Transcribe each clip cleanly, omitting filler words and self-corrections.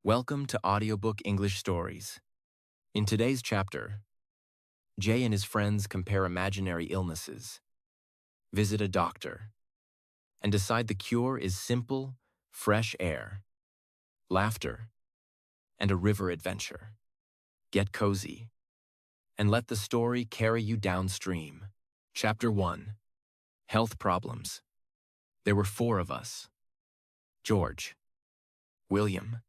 Welcome to Audiobook English Stories. In today's chapter, Jay and his friends compare imaginary illnesses, visit a doctor, and decide the cure is simple, fresh air, laughter, and a river adventure. Get cozy, and let the story carry you downstream. Chapter 1. Health Problems. There were 4 of us: George, William,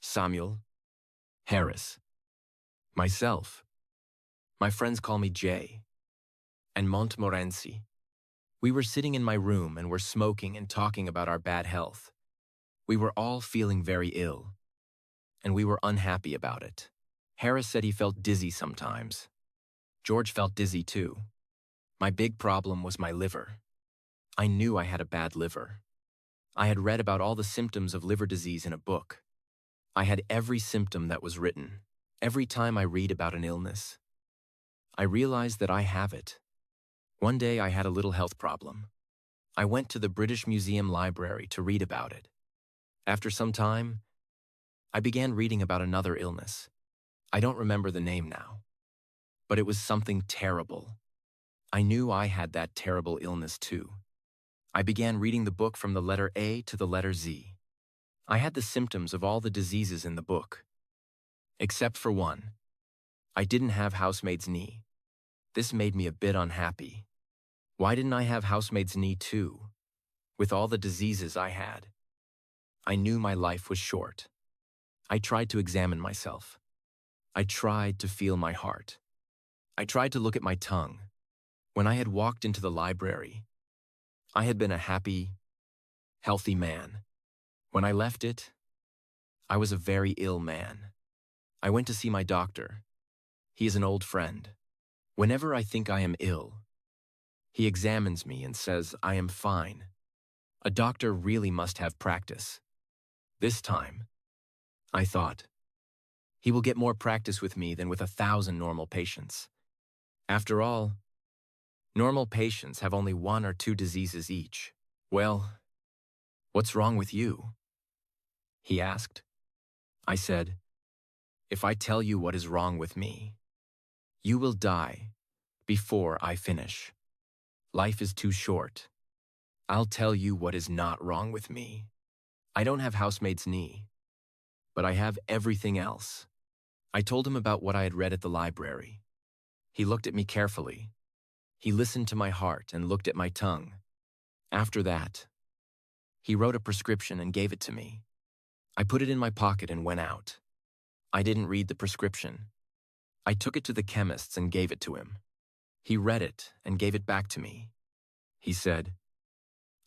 Samuel, Harris, myself. My friends call me Jay, and Mont Morenzi. We were sitting in my room and were smoking and talking about our bad health. We were all feeling very ill, and we were unhappy about it. Harris said he felt dizzy sometimes. George felt dizzy too. My big problem was my liver. I knew I had a bad liver. I had read about all the symptoms of liver disease in a book. I had every symptom that was written. Every time I read about an illness, I realized that I have it. One day I had a little health problem. I went to the British Museum library to read about it. After some time, I began reading about another illness. I don't remember the name now, but it was something terrible. I knew I had that terrible illness too. I began reading the book from the letter A to the letter Z. I had the symptoms of all the diseases in the book, except for one. I didn't have housemaid's knee. This made me a bit unhappy. Why didn't I have housemaid's knee too? With all the diseases I had, I knew my life was short. I tried to examine myself. I tried to feel my heart. I tried to look at my tongue. When I had walked into the library, I had been a happy, healthy man. When I left it, I was a very ill man. I went to see my doctor. He is an old friend. Whenever I think I am ill, he examines me and says I am fine. A doctor really must have practice. This time, I thought, he will get more practice with me than with 1,000 normal patients. After all, normal patients have only 1 or 2 diseases each. Well, what's wrong with you? He asked. I said, if I tell you what is wrong with me, you will die before I finish. Life is too short. I'll tell you what is not wrong with me. I don't have housemaid's knee, but I have everything else. I told him about what I had read at the library. He looked at me carefully. He listened to my heart and looked at my tongue. After that, he wrote a prescription and gave it to me. I put it in my pocket and went out. I didn't read the prescription. I took it to the chemist's and gave it to him. He read it and gave it back to me. He said,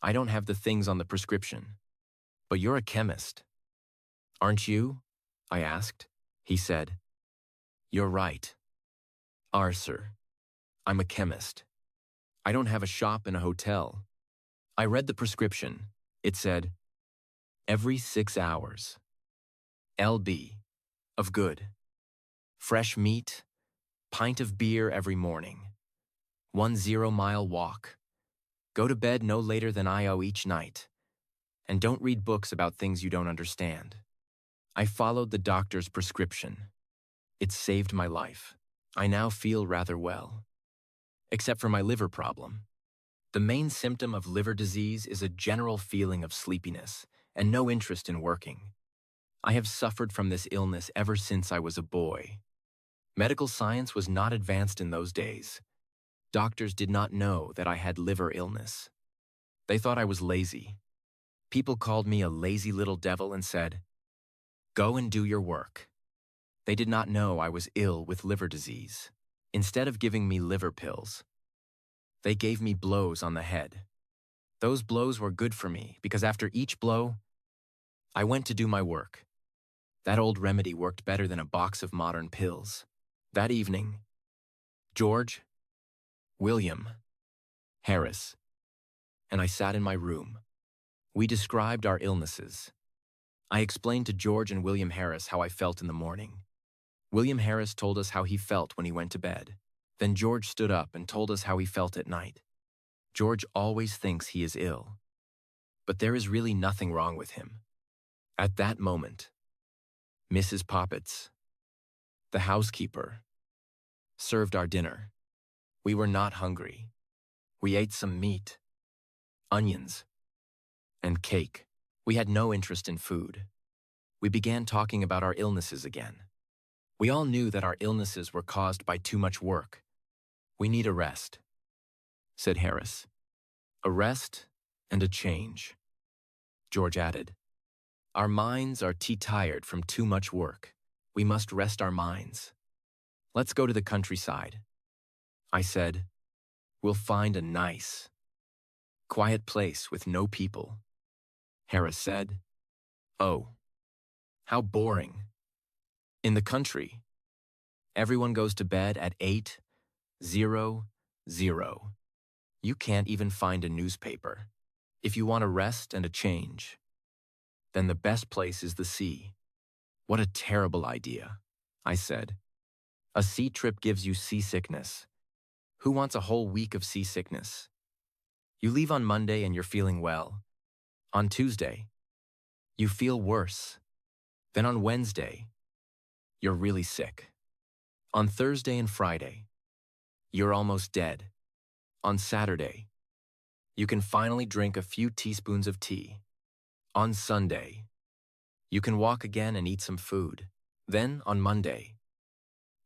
I don't have the things on the prescription, but you're a chemist. Aren't you? I asked. He said, you're right. Sir, I'm a chemist. I don't have a shop in a hotel. I read the prescription. It said, every 6 hours. lb. of good. Fresh meat, pint of beer every morning. 1 0-mile walk. Go to bed no later than I.O. each night. And don't read books about things you don't understand. I followed the doctor's prescription. It saved my life. I now feel rather well. Except for my liver problem. The main symptom of liver disease is a general feeling of sleepiness and no interest in working. I have suffered from this illness ever since I was a boy. Medical science was not advanced in those days. Doctors did not know that I had liver illness. They thought I was lazy. People called me a lazy little devil and said, go and do your work. They did not know I was ill with liver disease. Instead of giving me liver pills, they gave me blows on the head. Those blows were good for me because after each blow, I went to do my work. That old remedy worked better than a box of modern pills. That evening, George, William, Harris, and I sat in my room. We described our illnesses. I explained to George and William Harris how I felt in the morning. William Harris told us how he felt when he went to bed. Then George stood up and told us how he felt at night. George always thinks he is ill, but there is really nothing wrong with him. At that moment, Mrs. Poppets, the housekeeper, served our dinner. We were not hungry. We ate some meat, onions, and cake. We had no interest in food. We began talking about our illnesses again. We all knew that our illnesses were caused by too much work. "We need a rest," said Harris. "A rest and a change," George added. "Our minds are tired from too much work. We must rest our minds. Let's go to the countryside." I said, "We'll find a nice, quiet place with no people." Harris said, "Oh, how boring. In the country, everyone goes to bed at 8:00. You can't even find a newspaper. If you want a rest and a change, then the best place is the sea." "What a terrible idea," I said. "A sea trip gives you seasickness. Who wants a whole week of seasickness? You leave on Monday and you're feeling well. On Tuesday, you feel worse. Then on Wednesday, you're really sick. On Thursday and Friday, you're almost dead. On Saturday, you can finally drink a few teaspoons of tea. On Sunday, you can walk again and eat some food. Then, on Monday,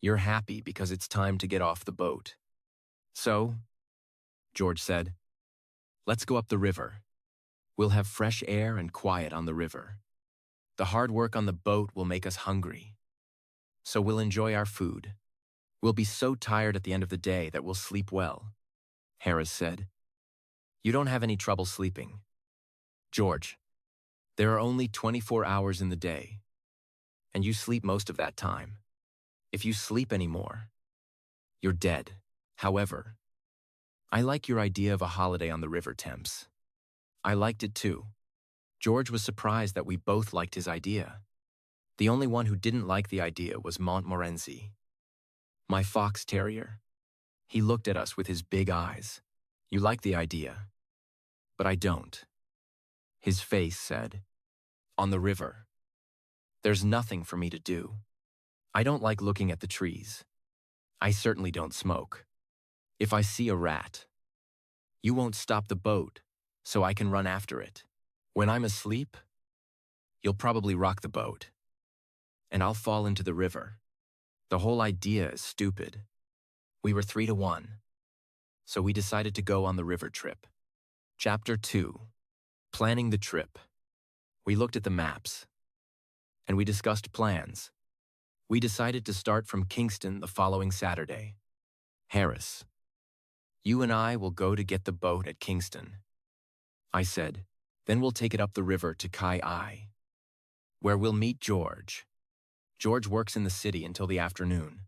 you're happy because it's time to get off the boat." "So," George said, "let's go up the river. We'll have fresh air and quiet on the river. The hard work on the boat will make us hungry. So we'll enjoy our food. We'll be so tired at the end of the day that we'll sleep well." Harris said, "You don't have any trouble sleeping, George. There are only 24 hours in the day, and you sleep most of that time. If you sleep anymore, you're dead. However, I like your idea of a holiday on the River Thames." I liked it too. George was surprised that we both liked his idea. The only one who didn't like the idea was Mont Morenzi, my fox terrier. He looked at us with his big eyes. "You like the idea, but I don't." His face said, "On the river, there's nothing for me to do. I don't like looking at the trees. I certainly don't smoke. If I see a rat, you won't stop the boat so I can run after it. When I'm asleep, you'll probably rock the boat, and I'll fall into the river. The whole idea is stupid." We were 3-1, so we decided to go on the river trip. Chapter 2. Planning the trip. We looked at the maps, and we discussed plans. We decided to start from Kingston the following Saturday. "Harris, you and I will go to get the boat at Kingston," I said. "Then we'll take it up the river to Kai, where we'll meet George. George works in the city until the afternoon.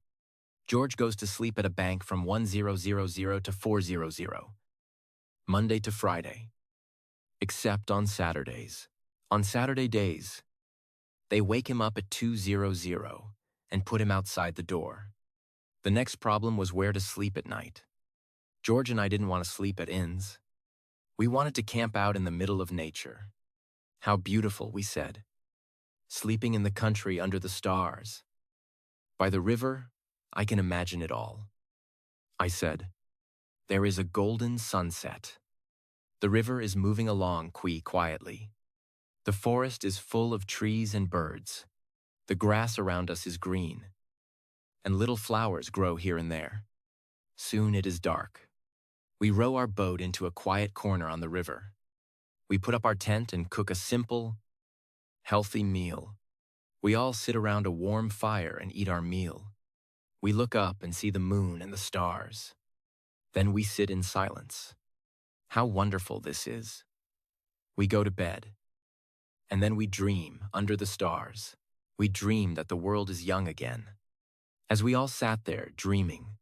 George goes to sleep at a bank from 10:00 to 4:00, Monday to Friday, except on Saturdays. On Saturday days, they wake him up at 2:00 and put him outside the door." The next problem was where to sleep at night. George and I didn't want to sleep at inns. We wanted to camp out in the middle of nature. "How beautiful," we said. "Sleeping in the country under the stars. By the river, I can imagine it all." I said, "There is a golden sunset. The river is moving along quietly. The forest is full of trees and birds. The grass around us is green, and little flowers grow here and there. Soon it is dark. We row our boat into a quiet corner on the river. We put up our tent and cook a simple, healthy meal. We all sit around a warm fire and eat our meal. We look up and see the moon and the stars. Then we sit in silence. How wonderful this is. We go to bed, and then we dream under the stars. We dream that the world is young again." As we all sat there dreaming,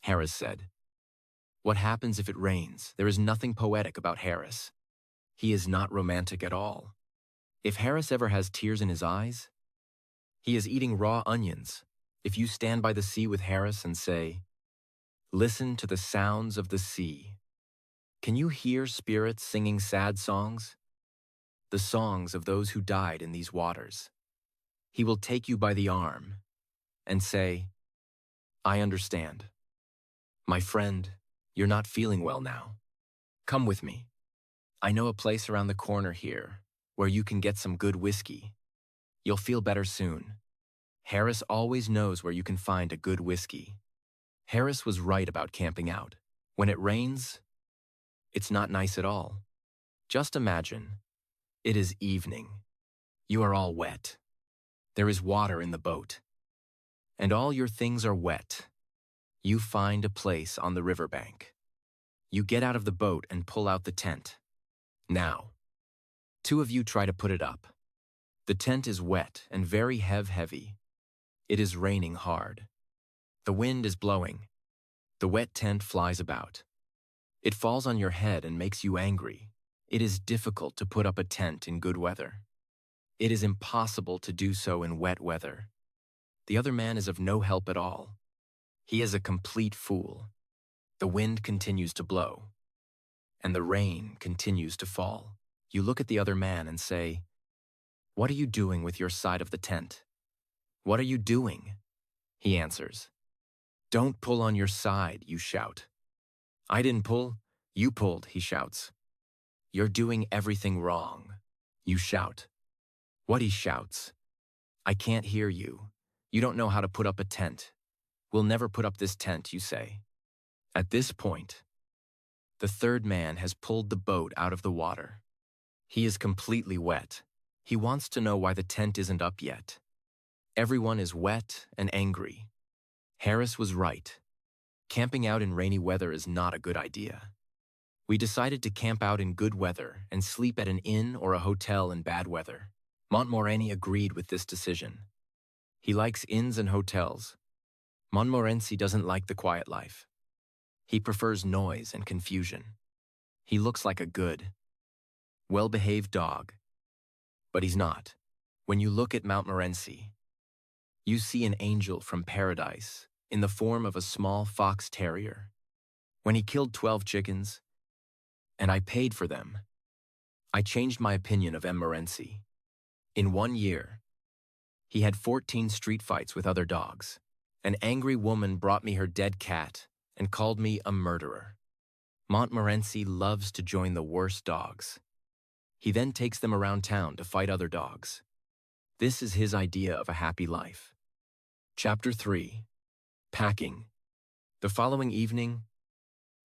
Harris said, "What happens if it rains?" There is nothing poetic about Harris. He is not romantic at all. If Harris ever has tears in his eyes, he is eating raw onions. If you stand by the sea with Harris and say, "Listen to the sounds of the sea," can you hear spirits singing sad songs? The songs of those who died in these waters. He will take you by the arm and say, "I understand. My friend, you're not feeling well now. Come with me. I know a place around the corner here where you can get some good whiskey. You'll feel better soon." Harris always knows where you can find a good whiskey. Harris was right about camping out. When it rains, it's not nice at all. Just imagine, it is evening. You are all wet. There is water in the boat. And all your things are wet. You find a place on the riverbank. You get out of the boat and pull out the tent. Now, two of you try to put it up. The tent is wet and very heavy. It is raining hard. The wind is blowing. The wet tent flies about. It falls on your head and makes you angry. It is difficult to put up a tent in good weather. It is impossible to do so in wet weather. The other man is of no help at all. He is a complete fool. The wind continues to blow, and the rain continues to fall. You look at the other man and say, "What are you doing with your side of the tent?" "What are you doing?" He answers. "Don't pull on your side," you shout. "I didn't pull, you pulled," he shouts. "You're doing everything wrong," you shout. What he shouts? "I can't hear you. You don't know how to put up a tent. We'll never put up this tent," you say. At this point, the third man has pulled the boat out of the water. He is completely wet. He wants to know why the tent isn't up yet. Everyone is wet and angry. Harris was right. Camping out in rainy weather is not a good idea. We decided to camp out in good weather and sleep at an inn or a hotel in bad weather. Morenzi agreed with this decision. He likes inns and hotels. Morenzi doesn't like the quiet life. He prefers noise and confusion. He looks like a good, well-behaved dog, but he's not. When you look at Morenzi, you see an angel from paradise in the form of a small fox terrier. When he killed 12 chickens, and I paid for them, I changed my opinion of Morenzi. In 1 year, he had 14 street fights with other dogs. An angry woman brought me her dead cat and called me a murderer. Morenzi loves to join the worst dogs. He then takes them around town to fight other dogs. This is his idea of a happy life. Chapter 3. Packing. The following evening,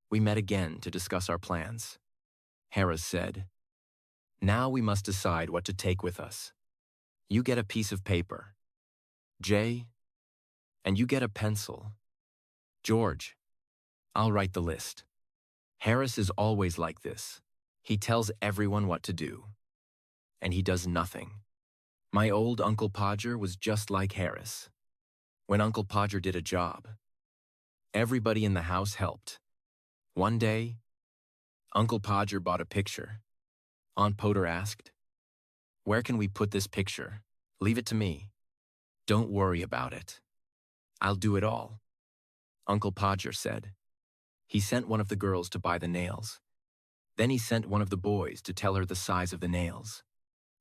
we met again to discuss our plans. Harris said, "Now we must decide what to take with us. You get a piece of paper. Jay, and you get a pencil. George, I'll write the list." Harris is always like this. He tells everyone what to do, and he does nothing. My old Uncle Podger was just like Harris. When Uncle Podger did a job, everybody in the house helped. One day, Uncle Podger bought a picture. Aunt Potter asked, "Where can we put this picture?" "Leave it to me. Don't worry about it. I'll do it all," Uncle Podger said. He sent one of the girls to buy the nails. Then he sent one of the boys to tell her the size of the nails.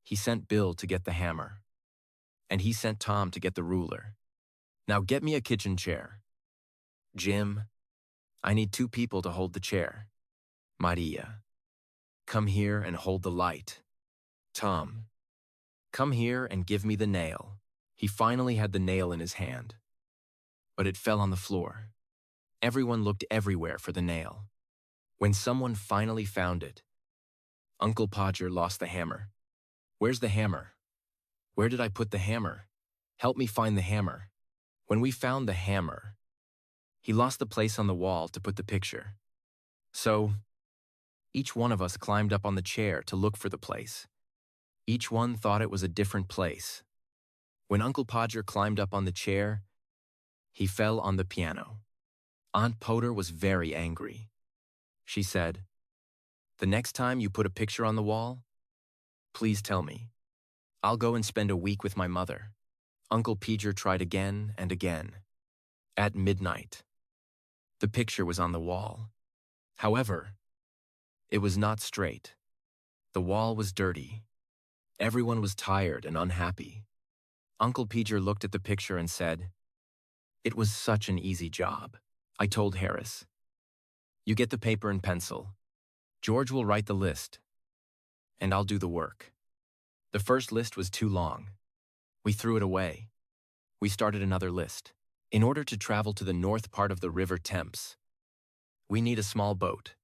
He sent Bill to get the hammer. And he sent Tom to get the ruler. "Now get me a kitchen chair." "Jim, I need 2 people to hold the chair." "Maria, come here and hold the light." "Tom, come here and give me the nail." He finally had the nail in his hand, but it fell on the floor. Everyone looked everywhere for the nail. When someone finally found it, Uncle Podger lost the hammer. "Where's the hammer? Where did I put the hammer? Help me find the hammer." When we found the hammer, he lost the place on the wall to put the picture. So, each one of us climbed up on the chair to look for the place. Each one thought it was a different place. When Uncle Podger climbed up on the chair, he fell on the piano. Aunt Potter was very angry. She said, "The next time you put a picture on the wall, please tell me. I'll go and spend a week with my mother." Uncle Podger tried again and again. At midnight, the picture was on the wall. However, it was not straight. The wall was dirty. Everyone was tired and unhappy. Uncle Peter looked at the picture and said, "It was such an easy job." I told Harris, "You get the paper and pencil. George will write the list, and I'll do the work." The first list was too long. We threw it away. We started another list. In order to travel to the north part of the River Thames, we need a small boat,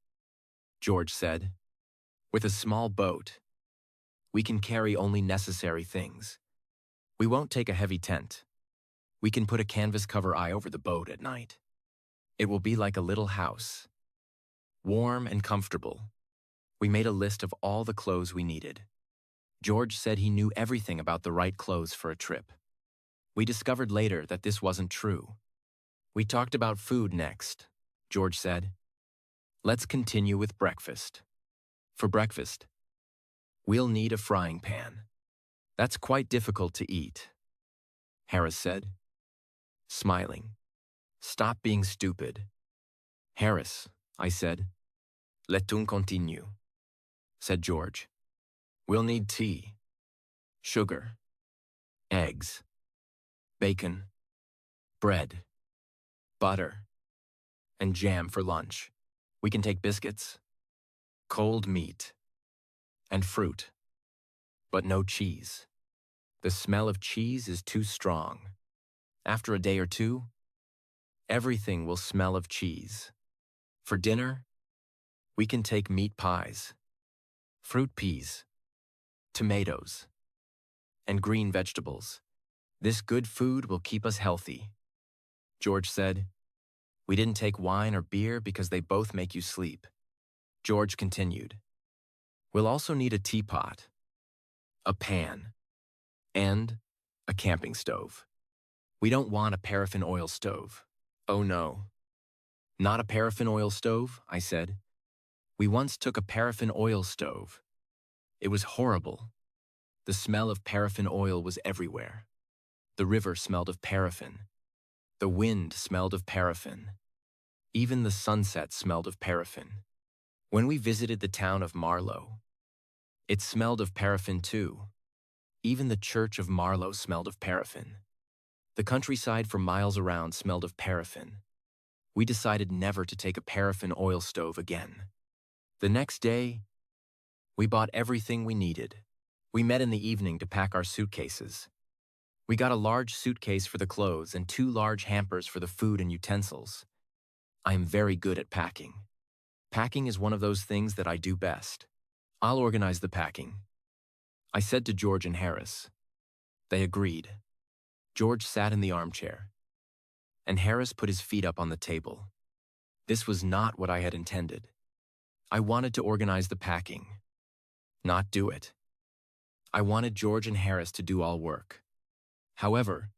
George said. With a small boat, we can carry only necessary things. We won't take a heavy tent. We can put a canvas cover eye over the boat at night. It will be like a little house, warm and comfortable. We made a list of all the clothes we needed. George said he knew everything about the right clothes for a trip. We discovered later that this wasn't true. We talked about food next, George said. Let's continue with breakfast. For breakfast, we'll need a frying pan. That's quite difficult to eat, Harris said, smiling. Stop being stupid. Harris, I said. Laissons continue, said George. We'll need tea, sugar, eggs, bacon, bread, butter, and jam for lunch. We can take biscuits, cold meat, and fruit, but no cheese. The smell of cheese is too strong. After a day or two, everything will smell of cheese. For dinner, we can take meat pies, fruit peas, tomatoes, and green vegetables. This good food will keep us healthy. George said, we didn't take wine or beer because they both make you sleep. George continued, we'll also need a teapot, a pan, and a camping stove. We don't want a paraffin oil stove. Oh no. Not a paraffin oil stove, I said. We once took a paraffin oil stove. It was horrible. The smell of paraffin oil was everywhere. The river smelled of paraffin. The wind smelled of paraffin. Even the sunset smelled of paraffin. When we visited the town of Marlow, it smelled of paraffin too. Even the church of Marlow smelled of paraffin. The countryside for miles around smelled of paraffin. We decided never to take a paraffin oil stove again. The next day, we bought everything we needed. We met in the evening to pack our suitcases. We got a large suitcase for the clothes and 2 large hampers for the food and utensils. I am very good at packing. Packing is one of those things that I do best. I'll organize the packing, I said to George and Harris. They agreed. George sat in the armchair, and Harris put his feet up on the table. This was not what I had intended. I wanted to organize the packing, not do it. I wanted George and Harris to do all work. However,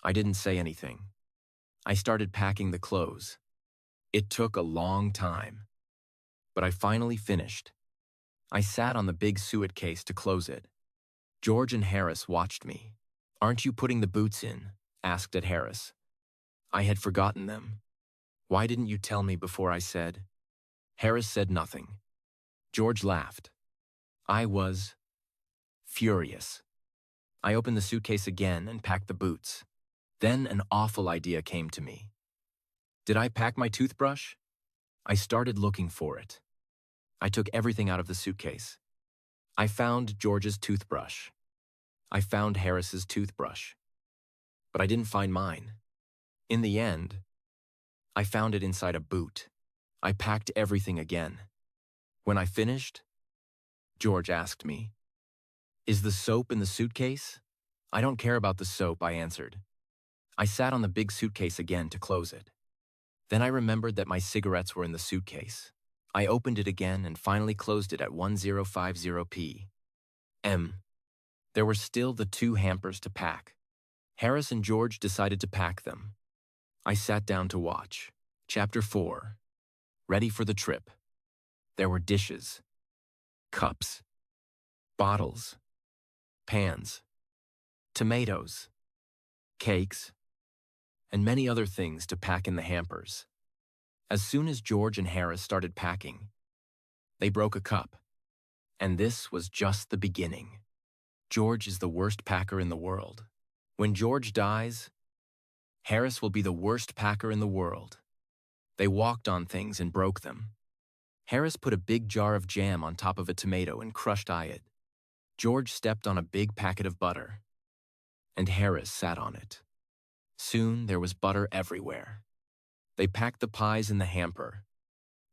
I didn't say anything. I started packing the clothes. It took a long time, but I finally finished. I sat on the big suitcase to close it. George and Harris watched me. Aren't you putting the boots in? Asked at Harris. I had forgotten them. Why didn't you tell me before I said? Harris said nothing. George laughed. I was furious. I opened the suitcase again and packed the boots. Then an awful idea came to me. Did I pack my toothbrush? I started looking for it. I took everything out of the suitcase. I found George's toothbrush. I found Harris's toothbrush. But I didn't find mine. In the end, I found it inside a boot. I packed everything again. When I finished, George asked me, "Is the soap in the suitcase?" "I don't care about the soap," I answered. I sat on the big suitcase again to close it. Then I remembered that my cigarettes were in the suitcase. I opened it again and finally closed it at 1050 p.m. There were still the 2 hampers to pack. Harris and George decided to pack them. I sat down to watch. Chapter 4. Ready for the trip. There were dishes, cups, bottles, pans, tomatoes, cakes, and many other things to pack in the hampers. As soon as George and Harris started packing, they broke a cup. And this was just the beginning. George is the worst packer in the world. When George dies, Harris will be the worst packer in the world. They walked on things and broke them. Harris put a big jar of jam on top of a tomato and crushed it. George stepped on a big packet of butter, and Harris sat on it. Soon there was butter everywhere. They packed the pies in the hamper.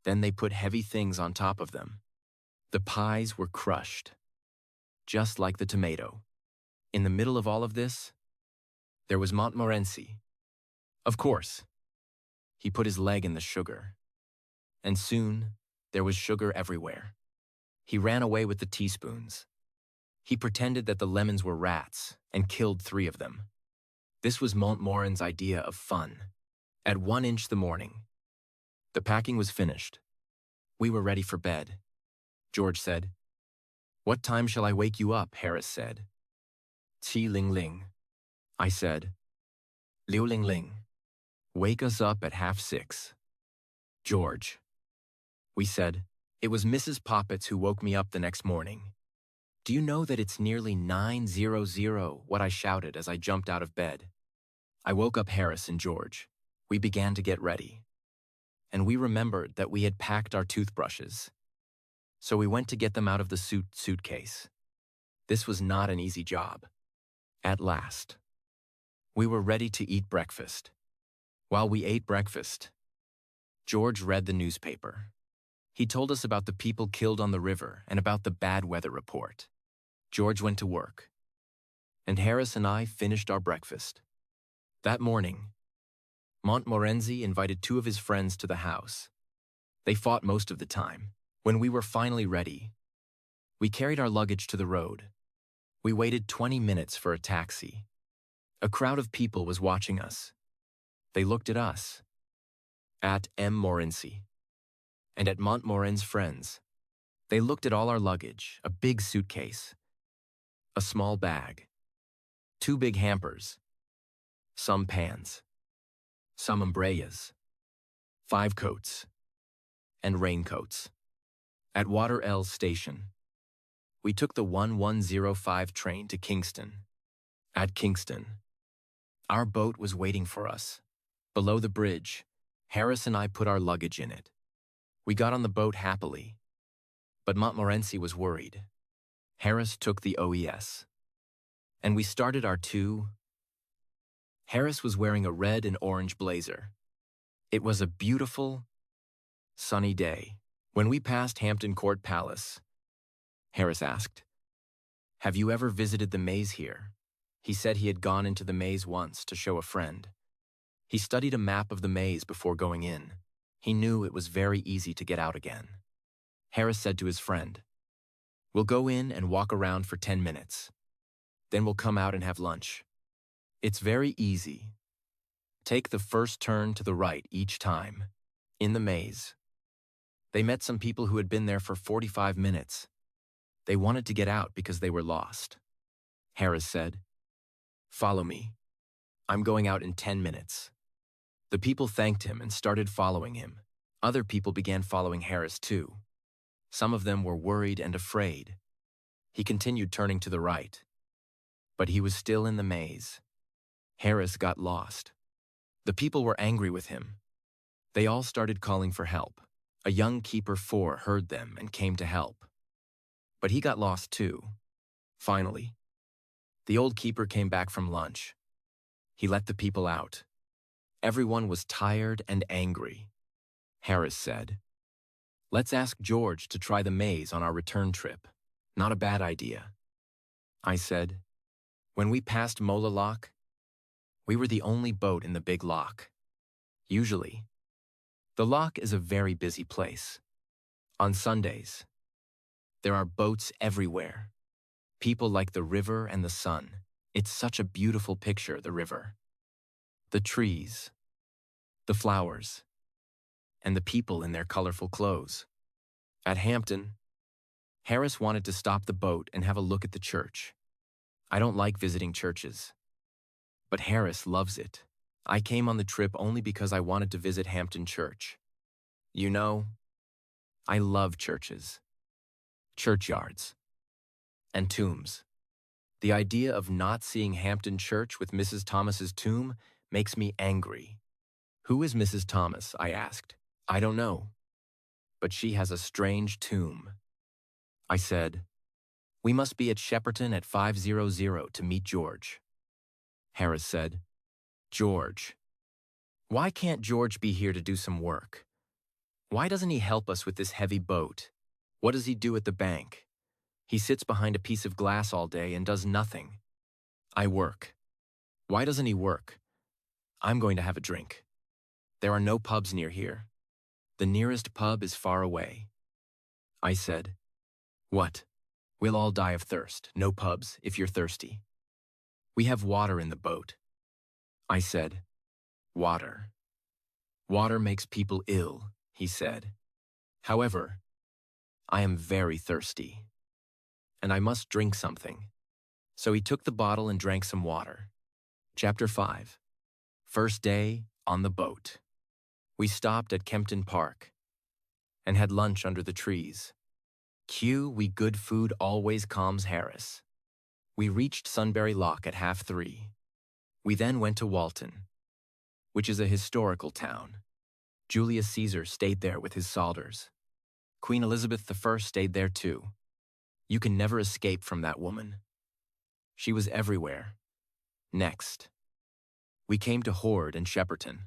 Then they put heavy things on top of them. The pies were crushed, just like the tomato. In the middle of all of this, there was Montmorency. Of course, he put his leg in the sugar, and soon there was sugar everywhere. He ran away with the teaspoons. He pretended that the lemons were rats and killed 3 of them. This was Montmoren's idea of fun. At 1 inch the morning, the packing was finished. We were ready for bed. George said. "What time shall I wake you up?" Harris said. "Qi ling ling," I said. "Liu ling ling. Wake us up at 5:30. George. We said. It was Mrs. Poppets who woke me up the next morning. "Do you know that it's nearly 9:00, what I shouted as I jumped out of bed. I woke up Harris and George. We began to get ready. And we remembered that we had packed our toothbrushes. So we went to get them out of the suitcase. This was not an easy job. At last, we were ready to eat breakfast. While we ate breakfast, George read the newspaper. He told us about the people killed on the river and about the bad weather report. George went to work, and Harris and I finished our breakfast. That morning, Morenzi invited 2 of his friends to the house. They fought most of the time. When we were finally ready, we carried our luggage to the road. We waited 20 minutes for a taxi. A crowd of people was watching us. They looked at us, at Morenzi, and at Montmoren's friends. They looked at all our luggage, a big suitcase, a small bag, 2 big hampers, some pans, some umbrellas, 5 coats, and raincoats. At Water L Station, we took the 1105 train to Kingston. At Kingston, our boat was waiting for us. Below the bridge, Harris and I put our luggage in it. We got on the boat happily, but Montmorency was worried. Harris took the OES, and we started our 2. Harris was wearing a red and orange blazer. It was a beautiful, sunny day. When we passed Hampton Court Palace, Harris asked, "Have you ever visited the maze here?" He said he had gone into the maze once to show a friend. He studied a map of the maze before going in. He knew it was very easy to get out again. Harris said to his friend, "We'll go in and walk around for 10 minutes. Then we'll come out and have lunch. It's very easy. Take the first turn to the right each time." In the maze, they met some people who had been there for 45 minutes. They wanted to get out because they were lost. Harris said, "Follow me. I'm going out in 10 minutes. The people thanked him and started following him. Other people began following Harris too. Some of them were worried and afraid. He continued turning to the right, but he was still in the maze. Harris got lost. The people were angry with him. They all started calling for help. A young keeper 4 heard them and came to help. But he got lost too. Finally, the old keeper came back from lunch. He let the people out. Everyone was tired and angry. Harris said, "Let's ask George to try the maze on our return trip. Not a bad idea." I said, "When we passed Mola Lock, we were the only boat in the big lock. Usually, the lock is a very busy place. On Sundays, there are boats everywhere. People like the river and the sun. It's such a beautiful picture, the river. The trees, the flowers, and the people in their colorful clothes." At Hampton, Harris wanted to stop the boat and have a look at the church. I don't like visiting churches, but Harris loves it. I came on the trip only because I wanted to visit Hampton Church. You know, I love churches, churchyards, and tombs. The idea of not seeing Hampton Church with Mrs. Thomas's tomb makes me angry. Who is Mrs. Thomas? I asked. I don't know, but she has a strange tomb. I said, we must be at Shepperton at 5:00 to meet George. Harris said, George. Why can't George be here to do some work? Why doesn't he help us with this heavy boat? What does he do at the bank? He sits behind a piece of glass all day and does nothing. I work. Why doesn't he work? I'm going to have a drink. There are no pubs near here. The nearest pub is far away. I said, what? We'll all die of thirst. No pubs if you're thirsty. We have water in the boat. I said, water. Water makes people ill, he said. However, I am very thirsty, and I must drink something. So he took the bottle and drank some water. Chapter 5. First day on the boat. We stopped at Kempton Park and had lunch under the trees. We good food always calms Harris. We reached Sunbury Lock at 3:30. We then went to Walton, which is a historical town. Julius Caesar stayed there with his soldiers. Queen Elizabeth I stayed there too. You can never escape from that woman. She was everywhere. Next, we came to Horde and Shepperton.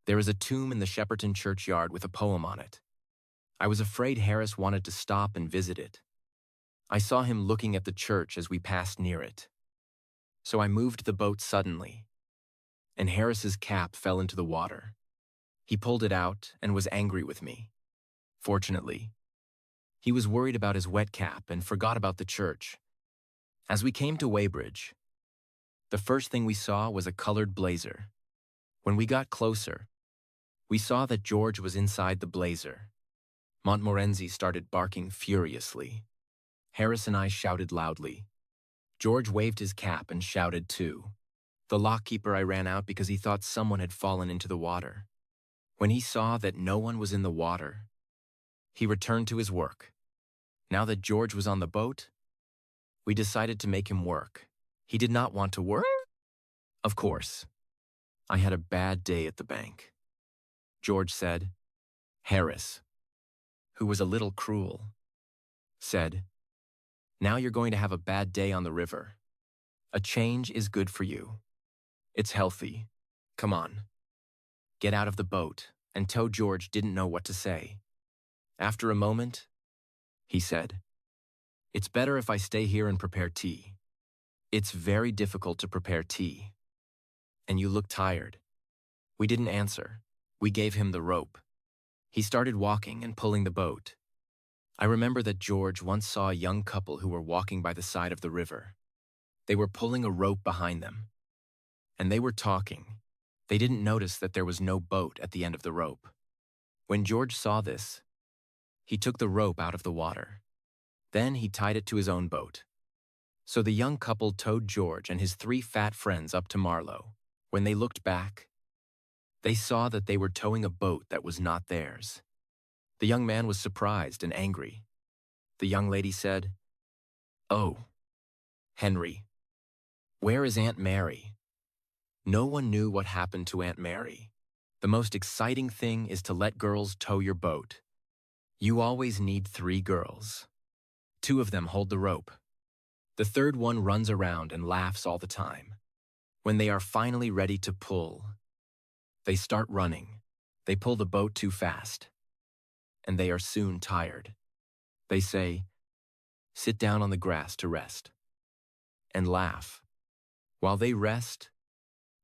There is a tomb in the Shepperton churchyard with a poem on it. I was afraid Harris wanted to stop and visit it. I saw him looking at the church as we passed near it. So I moved the boat suddenly, and Harris's cap fell into the water. He pulled it out and was angry with me. Fortunately, he was worried about his wet cap and forgot about the church. As we came to Weybridge, the first thing we saw was a colored blazer. When we got closer, we saw that George was inside the blazer. Morenzi started barking furiously. Harris and I shouted loudly. George waved his cap and shouted too. The lockkeeper I ran out because he thought someone had fallen into the water. When he saw that no one was in the water, he returned to his work. Now that George was on the boat, we decided to make him work. He did not want to work. Of course, I had a bad day at the bank. George said, Harris, who was a little cruel, said, now you're going to have a bad day on the river. A change is good for you. It's healthy. Come on. Get out of the boat, and Toe George didn't know what to say. After a moment, he said, it's better if I stay here and prepare tea. It's very difficult to prepare tea. And you look tired. We didn't answer. We gave him the rope. He started walking and pulling the boat. I remember that George once saw a young couple who were walking by the side of the river. They were pulling a rope behind them, and they were talking. They didn't notice that there was no boat at the end of the rope. When George saw this, he took the rope out of the water. Then he tied it to his own boat. So the young couple towed George and his 3 fat friends up to Marlow. When they looked back, they saw that they were towing a boat that was not theirs. The young man was surprised and angry. The young lady said, oh, Henry, where is Aunt Mary? No one knew what happened to Aunt Mary. The most exciting thing is to let girls tow your boat. You always need 3 girls. 2 of them hold the rope. The third one runs around and laughs all the time. When they are finally ready to pull, they start running. They pull the boat too fast, and they are soon tired. They say, sit down on the grass to rest, and laugh. While they rest,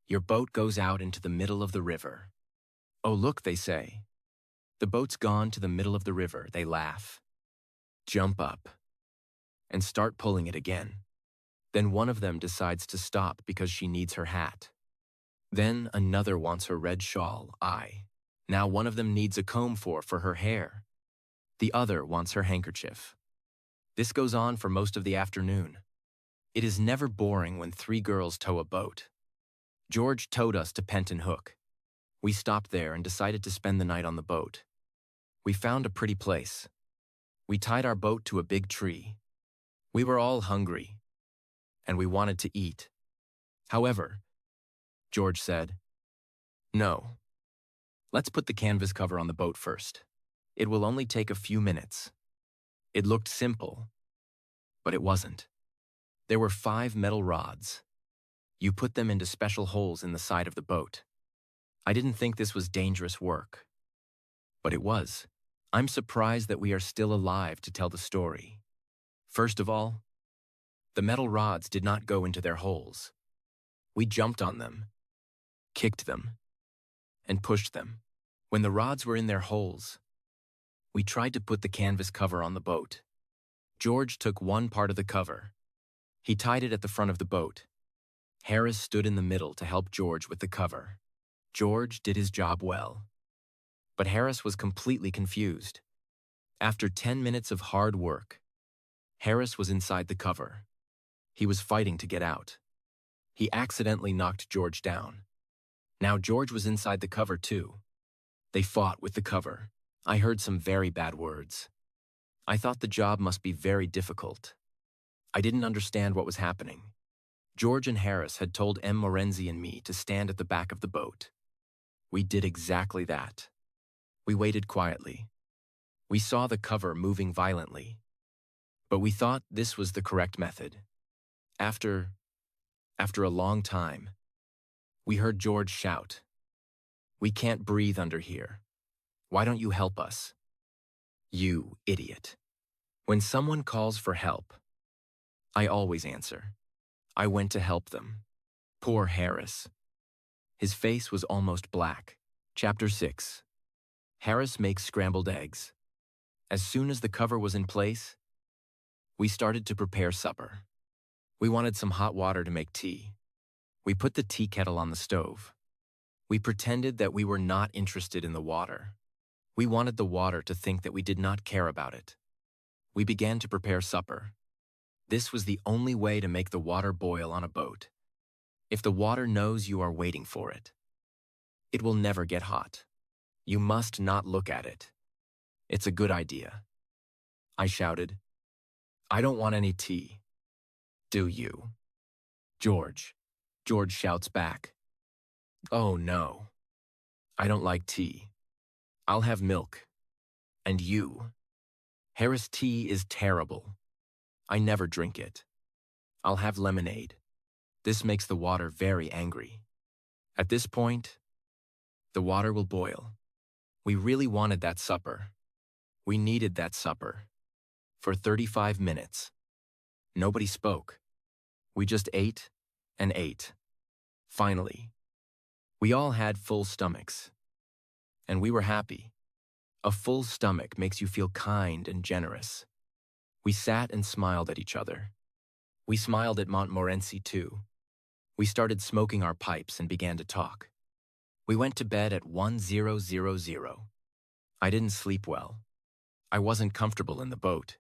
your boat goes out into the middle of the river. Oh, look, they say. The boat's gone to the middle of the river. They laugh, jump up, and start pulling it again. Then one of them decides to stop because she needs her hat. Then another wants her red shawl. Now one of them needs a comb for her hair. The other wants her handkerchief. This goes on for most of the afternoon. It is never boring when 3 girls tow a boat. George towed us to Penton Hook. We stopped there and decided to spend the night on the boat. We found a pretty place. We tied our boat to a big tree. We were all hungry. and we wanted to eat. However, George said, "No, let's put the canvas cover on the boat first. It will only take a few minutes." It looked simple, but it wasn't. There were 5 metal rods. You put them into special holes in the side of the boat. I didn't think this was dangerous work, but it was. I'm surprised that we are still alive to tell the story. First of all, the metal rods did not go into their holes. We jumped on them, kicked them, and pushed them. When the rods were in their holes, we tried to put the canvas cover on the boat. George took one part of the cover. He tied it at the front of the boat. Harris stood in the middle to help George with the cover. George did his job well, but Harris was completely confused. After 10 minutes of hard work, Harris was inside the cover. He was fighting to get out. He accidentally knocked George down. Now George was inside the cover too. They fought with the cover. I heard some very bad words. I thought the job must be very difficult. I didn't understand what was happening. George and Harris had told Morenzi and me to stand at the back of the boat. We did exactly that. We waited quietly. We saw the cover moving violently, but we thought this was the correct method. After a long time, we heard George shout, "We can't breathe under here. Why don't you help us?" You idiot. When someone calls for help, I always answer. I went to help them. Poor Harris. His face was almost black. Chapter 6. Harris makes scrambled eggs. As soon as the cover was in place, we started to prepare supper. We wanted some hot water to make tea. We put the tea kettle on the stove. We pretended that we were not interested in the water. We wanted the water to think that we did not care about it. We began to prepare supper. This was the only way to make the water boil on a boat. If the water knows you are waiting for it, it will never get hot. You must not look at it. It's a good idea. I shouted, "I don't want any tea." "Do you?" George shouts back, "Oh no, I don't like tea. I'll have milk." "And you?" "Harris, tea is terrible. I never drink it. I'll have lemonade." This makes the water very angry. At this point, the water will boil. We really wanted that supper. We needed that supper. For 35 minutes, nobody spoke. We just ate and ate. Finally, we all had full stomachs, and we were happy. A full stomach makes you feel kind and generous. We sat and smiled at each other. We smiled at Montmorency too. We started smoking our pipes and began to talk. We went to bed at 10:00. I didn't sleep well. I wasn't comfortable in the boat.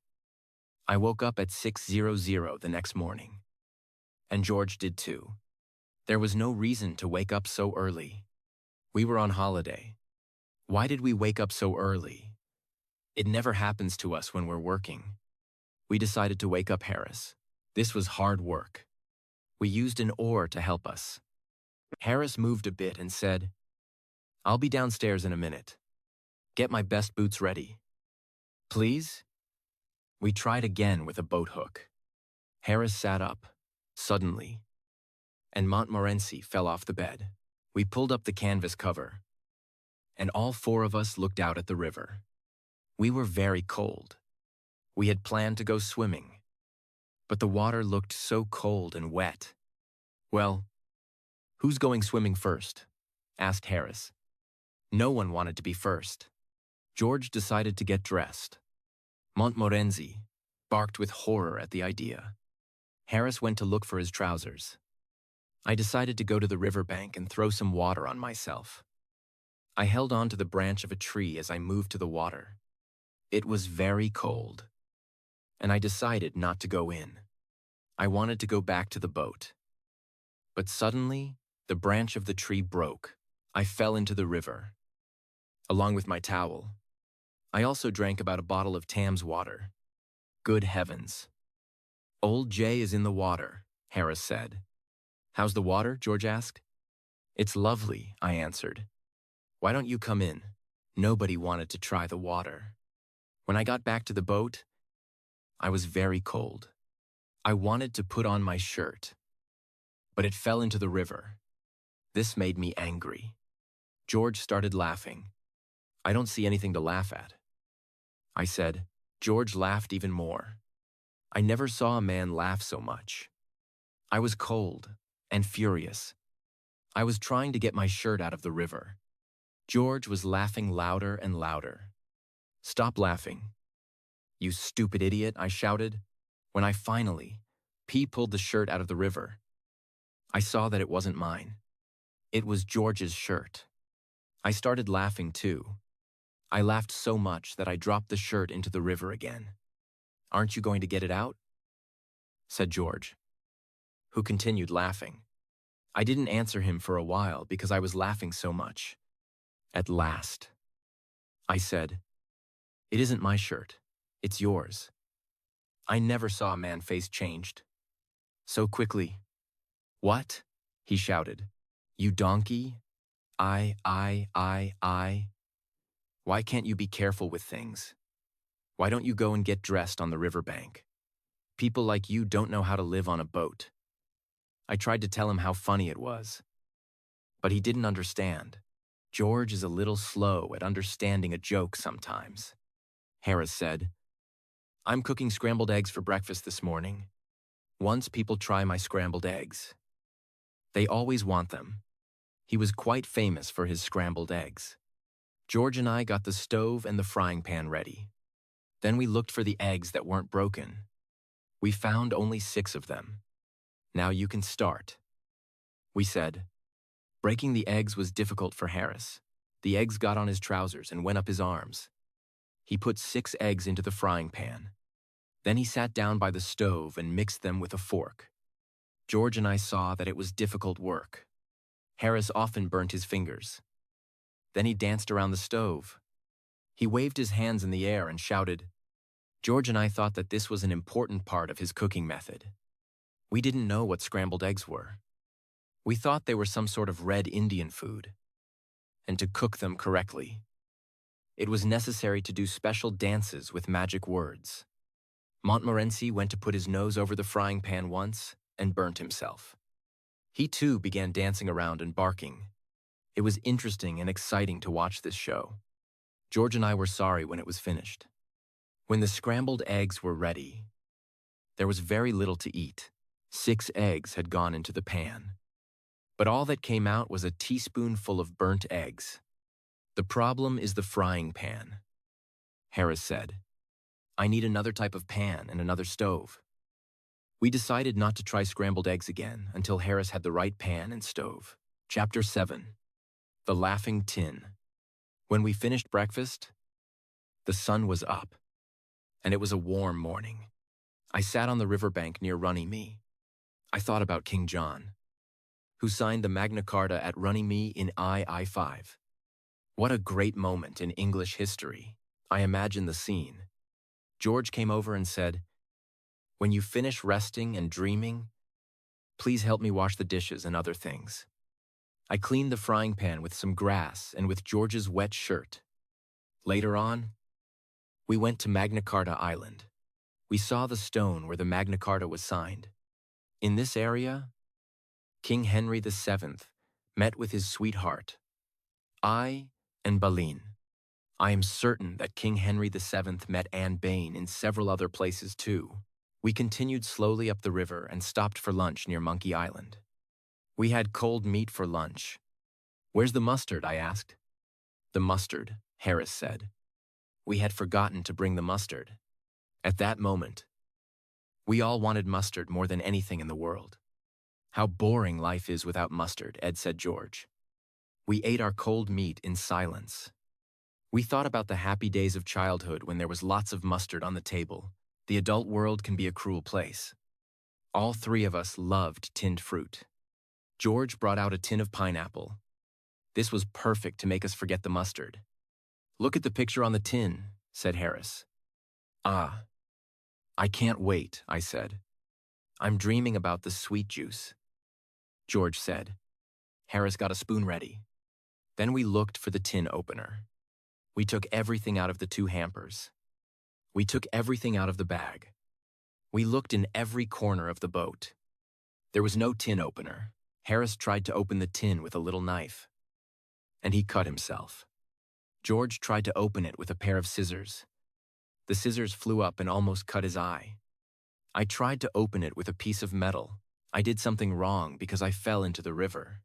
I woke up at 6:00 the next morning. And George did too. There was no reason to wake up so early. We were on holiday. Why did we wake up so early? It never happens to us when we're working. We decided to wake up Harris. This was hard work. We used an oar to help us. Harris moved a bit and said, "I'll be downstairs in a minute. Get my best boots ready." "Please?" We tried again with a boat hook. Harris sat up, suddenly, and Montmorency fell off the bed. We pulled up the canvas cover, and all 4 of us looked out at the river. We were very cold. We had planned to go swimming, but the water looked so cold and wet. "Well, who's going swimming first?" asked Harris. No one wanted to be first. George decided to get dressed. Montmorency barked with horror at the idea. Harris went to look for his trousers. I decided to go to the riverbank and throw some water on myself. I held on to the branch of a tree as I moved to the water. It was very cold, and I decided not to go in. I wanted to go back to the boat. But suddenly, the branch of the tree broke. I fell into the river, along with my towel. I also drank about a bottle of Thames water. Good heavens. Old Jay is in the water, Harris said. How's the water? George asked. It's lovely, I answered. Why don't you come in? Nobody wanted to try the water. When I got back to the boat, I was very cold. I wanted to put on my shirt, but it fell into the river. This made me angry. George started laughing. I don't see anything to laugh at, I said. George laughed even more. I never saw a man laugh so much. I was cold and furious. I was trying to get my shirt out of the river. George was laughing louder and louder. Stop laughing. You stupid idiot, I shouted. When I finally, pulled the shirt out of the river, I saw that it wasn't mine. It was George's shirt. I started laughing too. I laughed so much that I dropped the shirt into the river again. Aren't you going to get it out? Said George, who continued laughing. I didn't answer him for a while because I was laughing so much. At last, I said, It isn't my shirt, it's yours. I never saw a man's face changed so quickly. What? He shouted. You donkey? I. Why can't you be careful with things? Why don't you go and get dressed on the riverbank? People like you don't know how to live on a boat. I tried to tell him how funny it was, but he didn't understand. George is a little slow at understanding a joke sometimes. Harris said, I'm cooking scrambled eggs for breakfast this morning. Once people try my scrambled eggs, they always want them. He was quite famous for his scrambled eggs. George and I got the stove and the frying pan ready. Then we looked for the eggs that weren't broken. We found only 6 of them. Now you can start, we said. Breaking the eggs was difficult for Harris. The eggs got on his trousers and went up his arms. He put 6 eggs into the frying pan. Then he sat down by the stove and mixed them with a fork. George and I saw that it was difficult work. Harris often burnt his fingers. Then he danced around the stove. He waved his hands in the air and shouted. George and I thought that this was an important part of his cooking method. We didn't know what scrambled eggs were. We thought they were some sort of red Indian food. And to cook them correctly, it was necessary to do special dances with magic words. Morenzi went to put his nose over the frying pan once and burnt himself. He too began dancing around and barking. It was interesting and exciting to watch this show. George and I were sorry when it was finished. When the scrambled eggs were ready, there was very little to eat. 6 eggs had gone into the pan. But all that came out was a teaspoonful of burnt eggs. The problem is the frying pan, Harris said. I need another type of pan and another stove. We decided not to try scrambled eggs again until Harris had the right pan and stove. Chapter 7. The Laughing Tin. When we finished breakfast, the sun was up, and it was a warm morning. I sat on the riverbank near Runnymede. I thought about King John, who signed the Magna Carta at Runnymede in I-5. What a great moment in English history. I imagined the scene. George came over and said, When you finish resting and dreaming, please help me wash the dishes and other things. I cleaned the frying pan with some grass and with George's wet shirt. Later on, we went to Magna Carta Island. We saw the stone where the Magna Carta was signed. In this area, King Henry VII met with his sweetheart, Anne Boleyn. I am certain that King Henry VII met Anne Boleyn in several other places too. We continued slowly up the river and stopped for lunch near Monkey Island. We had cold meat for lunch. Where's the mustard? I asked. The mustard, Harris said. We had forgotten to bring the mustard. At that moment, we all wanted mustard more than anything in the world. How boring life is without mustard, Ed said George. We ate our cold meat in silence. We thought about the happy days of childhood when there was lots of mustard on the table. The adult world can be a cruel place. All 3 of us loved tinned fruit. George brought out a tin of pineapple. This was perfect to make us forget the mustard. Look at the picture on the tin, said Harris. Ah, I can't wait, I said. I'm dreaming about the sweet juice, George said. Harris got a spoon ready. Then we looked for the tin opener. We took everything out of the 2 hampers. We took everything out of the bag. We looked in every corner of the boat. There was no tin opener. Harris tried to open the tin with a little knife, and he cut himself. George tried to open it with a pair of scissors. The scissors flew up and almost cut his eye. I tried to open it with a piece of metal. I did something wrong because I fell into the river.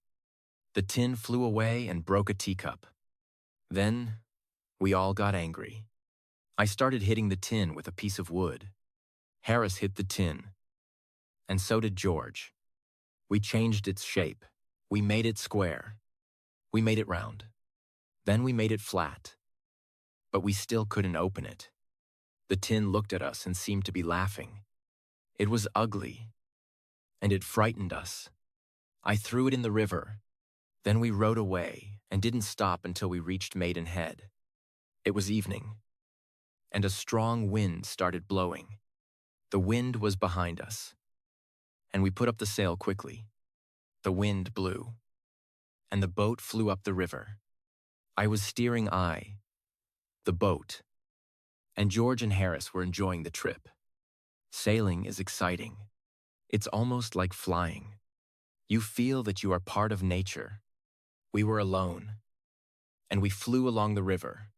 The tin flew away and broke a teacup. Then, we all got angry. I started hitting the tin with a piece of wood. Harris hit the tin, and so did George. We changed its shape. We made it square. We made it round. Then we made it flat. But we still couldn't open it. The tin looked at us and seemed to be laughing. It was ugly, and it frightened us. I threw it in the river. Then we rowed away and didn't stop until we reached Maidenhead. It was evening, and a strong wind started blowing. The wind was behind us, and we put up the sail quickly. The wind blew, and the boat flew up the river. I was steering the boat, and George and Harris were enjoying the trip. Sailing is exciting. It's almost like flying. You feel that you are part of nature. We were alone, and we flew along the river.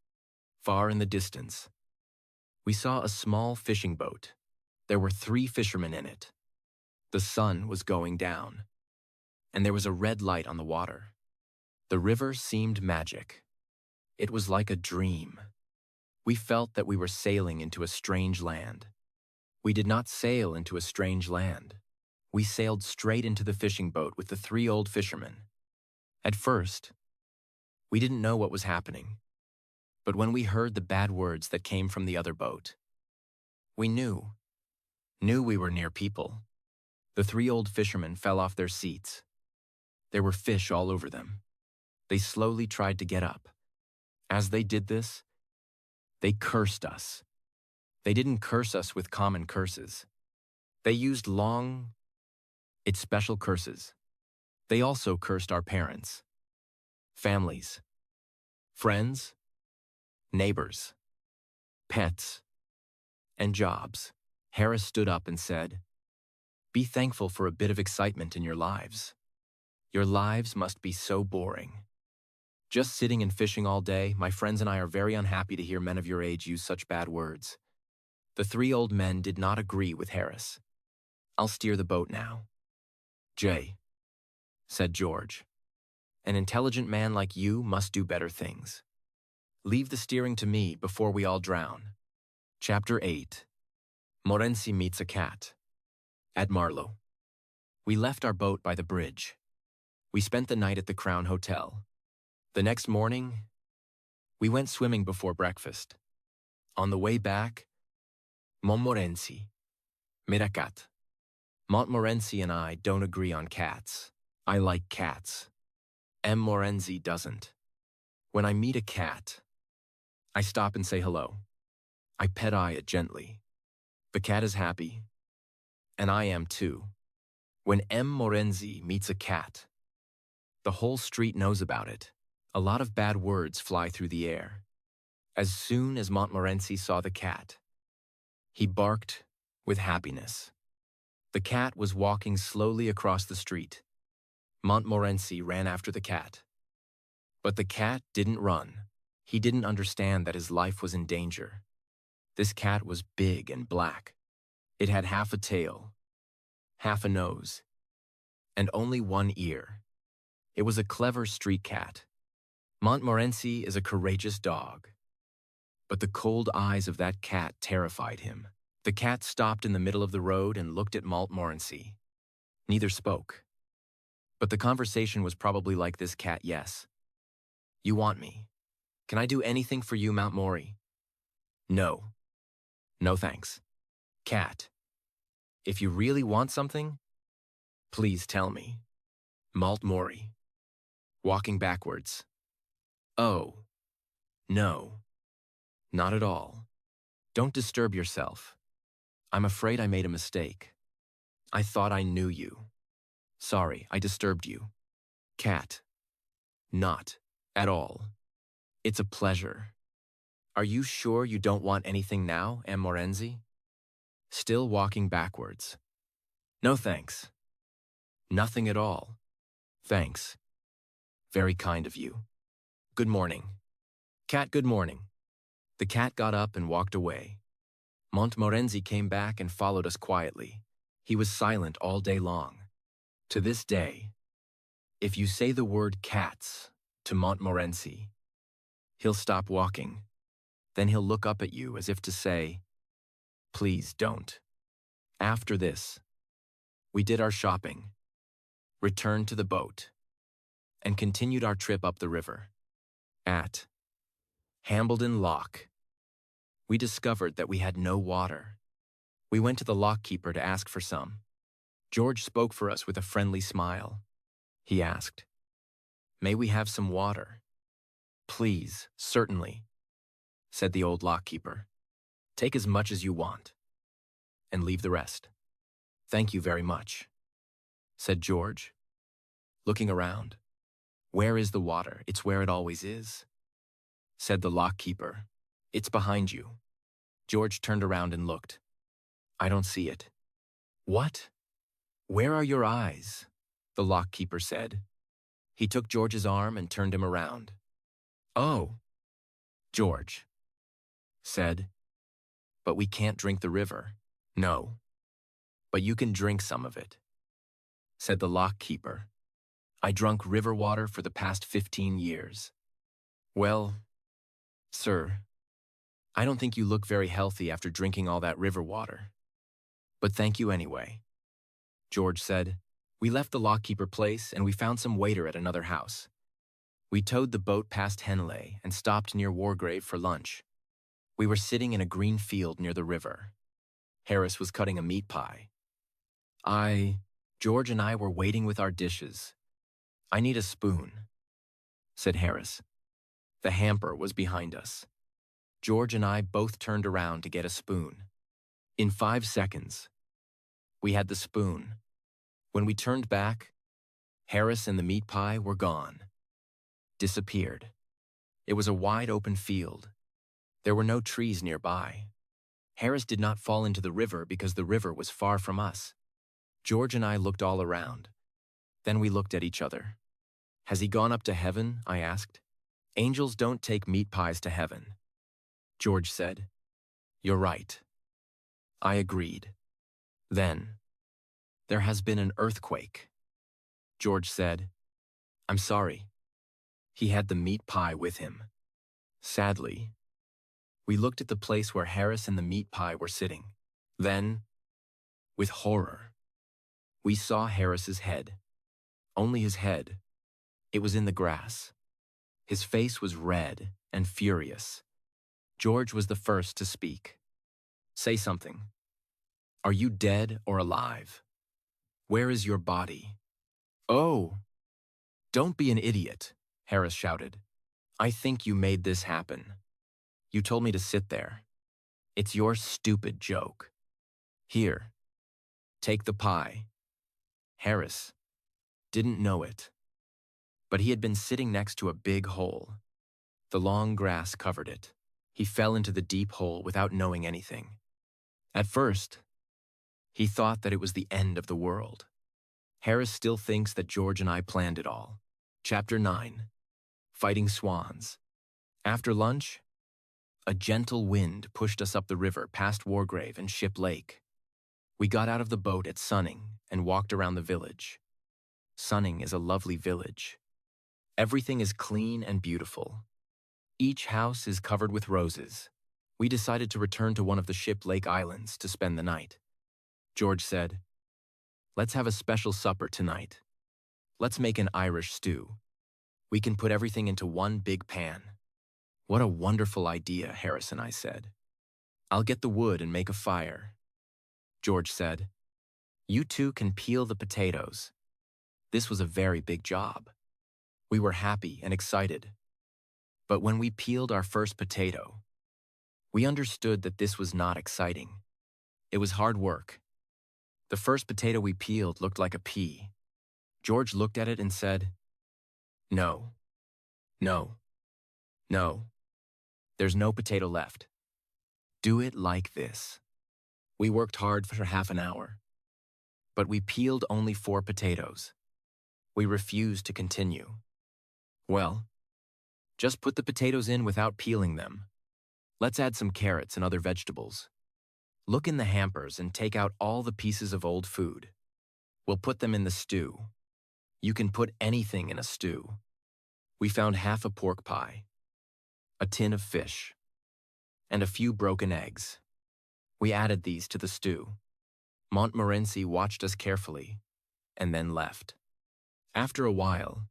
Far in the distance, we saw a small fishing boat. There were 3 fishermen in it. The sun was going down, and there was a red light on the water. The river seemed magic. It was like a dream. We felt that we were sailing into a strange land. We did not sail into a strange land. We sailed straight into the fishing boat with the 3 old fishermen. At first, we didn't know what was happening. But when we heard the bad words that came from the other boat, we knew we were near people. The 3 old fishermen fell off their seats. There were fish all over them. They slowly tried to get up. As they did this, they cursed us. They didn't curse us with common curses. They used special curses. They also cursed our parents, families, friends, neighbors, pets, and jobs. Harris stood up and said, "Be thankful for a bit of excitement in your lives. Your lives must be so boring. Just sitting and fishing all day, my friends and I are very unhappy to hear men of your age use such bad words." The 3 old men did not agree with Harris. "I'll steer the boat now." "Jay," said George, "an intelligent man like you must do better things. Leave the steering to me before we all drown." Chapter 8. Morenzi meets a cat. At Marlow. We left our boat by the bridge. We spent the night at the Crown Hotel. The next morning, we went swimming before breakfast. On the way back, Morenzi met a cat. Morenzi and I don't agree on cats. I like cats. Morenzi doesn't. When I meet a cat, I stop and say hello. I pet-eye it gently. The cat is happy, and I am too. When Morenzi meets a cat, the whole street knows about it. A lot of bad words fly through the air. As soon as Morenzi saw the cat, he barked with happiness. The cat was walking slowly across the street. Morenzi ran after the cat. But the cat didn't run. He didn't understand that his life was in danger. This cat was big and black. It had half a tail, half a nose, and only 1 ear. It was a clever street cat. Morenzi is a courageous dog. But the cold eyes of that cat terrified him. The cat stopped in the middle of the road and looked at Morenzi. Neither spoke. But the conversation was probably like this cat, "Yes. You want me. Can I do anything for you, Mount Mori?" "No. No thanks." "Cat. If you really want something, please tell me." Malt Mori. Walking backwards. "Oh. No. Not at all. Don't disturb yourself. I'm afraid I made a mistake." I thought I knew you. Sorry, I disturbed you. Cat. Not at all. It's a pleasure. Are you sure you don't want anything now, morenzi? Still walking backwards. No thanks. Nothing at all. Thanks. Very kind of you. Good morning. Cat, good morning. The cat got up and walked away. Morenzi came back and followed us quietly. He was silent all day long. To this day, if you say the word cats to Morenzi, he'll stop walking. Then he'll look up at you as if to say, please don't. After this, we did our shopping, returned to the boat, and continued our trip up the river. At Hambledon Lock, we discovered that we had no water. We went to the lockkeeper to ask for some. George spoke for us with a friendly smile. He asked, "May we have some water?" "Please, certainly," said the old lockkeeper. "Take as much as you want, and leave the rest." "Thank you very much," said George, looking around. "Where is the water? It's where it always is," said the lockkeeper. "It's behind you." George turned around and looked. "I don't see it." "What? Where are your eyes?" the lockkeeper said. He took George's arm and turned him around. "Oh," George said, "but we can't drink the river." "No, but you can drink some of it," said the lockkeeper. "I drunk river water for the past 15 years. "Well, sir, I don't think you look very healthy after drinking all that river water. But thank you anyway," George said. We left the lockkeeper place and we found some waiter at another house. We towed the boat past Henley and stopped near Wargrave for lunch. We were sitting in a green field near the river. Harris was cutting a meat pie. George and I were waiting with our dishes. "I need a spoon," said Harris. The hamper was behind us. George and I both turned around to get a spoon. In 5 seconds, we had the spoon. When we turned back, Harris and the meat pie were gone. Disappeared. It was a wide open field. There were no trees nearby. Harris did not fall into the river because the river was far from us. George and I looked all around. Then we looked at each other. "Has he gone up to heaven?" I asked. "Angels don't take meat pies to heaven," George said. "You're right." I agreed. Then, "There has been an earthquake," George said. "I'm sorry." He had the meat pie with him. Sadly, we looked at the place where Harris and the meat pie were sitting. Then, with horror, we saw Harris's head. Only his head. It was in the grass. His face was red and furious. George was the first to speak. "Say something. Are you dead or alive? Where is your body?" "Oh, don't be an idiot," Harris shouted. "I think you made this happen. You told me to sit there. It's your stupid joke. Here, take the pie." Harris didn't know it, but he had been sitting next to a big hole. The long grass covered it. He fell into the deep hole without knowing anything. At first, he thought that it was the end of the world. Harris still thinks that George and I planned it all. Chapter 9. Fighting Swans. After lunch, a gentle wind pushed us up the river past Wargrave and Ship Lake. We got out of the boat at Sunning and walked around the village. Sunning is a lovely village. Everything is clean and beautiful. Each house is covered with roses. We decided to return to one of the Ship Lake Islands to spend the night. George said, "Let's have a special supper tonight. Let's make an Irish stew. We can put everything into one big pan." "What a wonderful idea," Harris and I said. "I'll get the wood and make a fire." George said, "You two can peel the potatoes." This was a very big job. We were happy and excited. But when we peeled our first potato, we understood that this was not exciting. It was hard work. The first potato we peeled looked like a pea. George looked at it and said, "No, no, no. There's no potato left. Do it like this." We worked hard for half an hour, but we peeled only 4 potatoes. We refused to continue. "Well, just put the potatoes in without peeling them. Let's add some carrots and other vegetables. Look in the hampers and take out all the pieces of old food. We'll put them in the stew. You can put anything in a stew." We found half a pork pie, a tin of fish, and a few broken eggs. We added these to the stew. Morenzi watched us carefully and then left. After a while,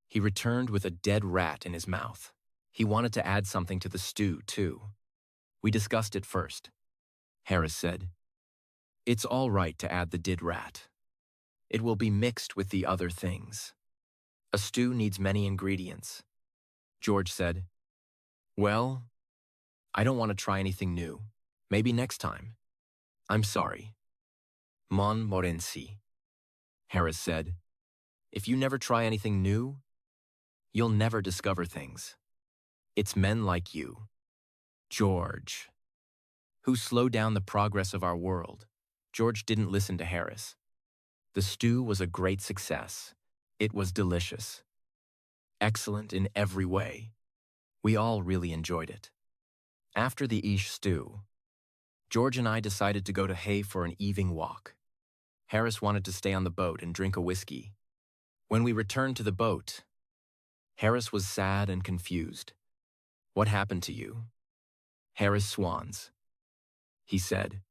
he returned with a dead rat in his mouth. He wanted to add something to the stew, too. We discussed it first. Harris said, "It's all right to add the dead rat. It will be mixed with the other things. A stew needs many ingredients." George said, "Well, I don't want to try anything new. Maybe next time." "I'm sorry." Morenzi, Harris said, "If you never try anything new, you'll never discover things. It's men like you, George, who slow down the progress of our world." George didn't listen to Harris. The stew was a great success. It was delicious. Excellent in every way. We all really enjoyed it. After the ish stew, George and I decided to go to Hay for an evening walk. Harris wanted to stay on the boat and drink a whiskey. When we returned to the boat, Harris was sad and confused. "What happened to you?" "Harris, swans," he said.